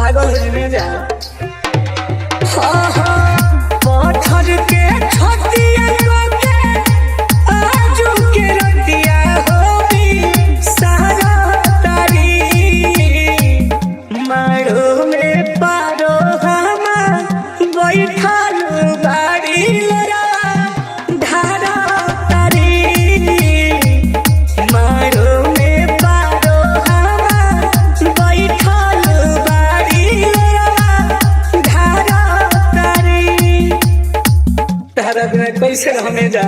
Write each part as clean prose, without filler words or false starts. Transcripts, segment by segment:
पागल होने जा पत्थर के छतिया के आजू के रतिया होई सारा तारी मारो में पारो हमा बैठल बाड़ी लरा धारा तारी मारो में पारो हमा बैठल बाड़ी लरा धारा तारी तारा बिना कैसे हमें जा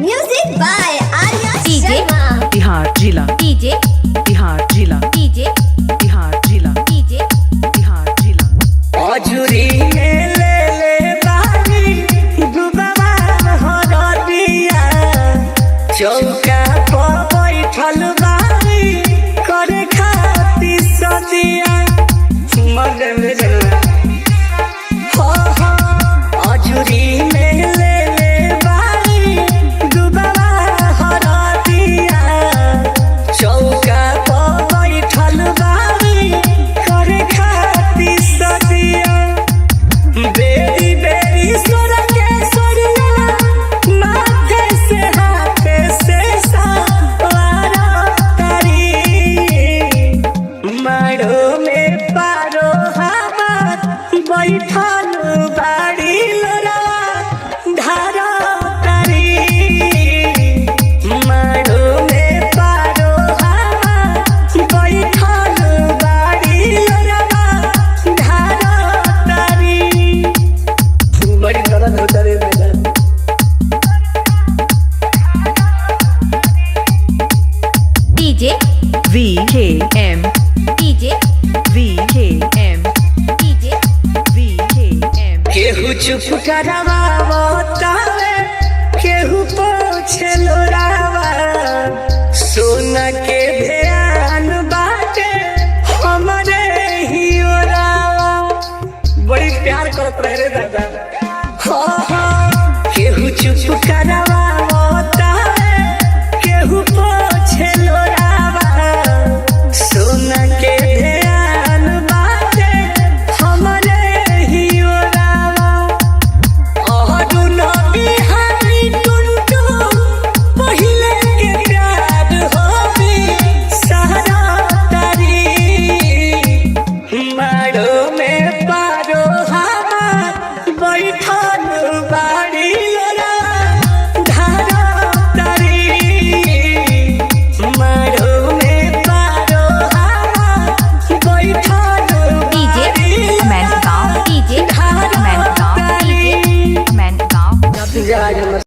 Music by Arya DJ Sharma. Bihar जिला DJ बिहार जिला DJ बिहार जिला DJ बिहार जिला अजुरी में ले बारी डुबवा हरदिया चौका पर बैठल बारी करे खाती सदिया मर में जना अजुरी में ले बारी डुबवा हरदिया चौका पर बैठल बारी करे खाती सदिया बेरी बेरी सोरा के सोरिया माथे से हाथे से सावारा तारी मारो में पारो हवा बैठल बाड़ी लोरा धारा तारी मारो में पारो हवा बैठल बाड़ी लोरा धारा तारी बड़ी दर्द होता रे मेरा DJ VKM DJ VKM DJ VKM केहू चुप करवा बतावे केहू पोछे लोरा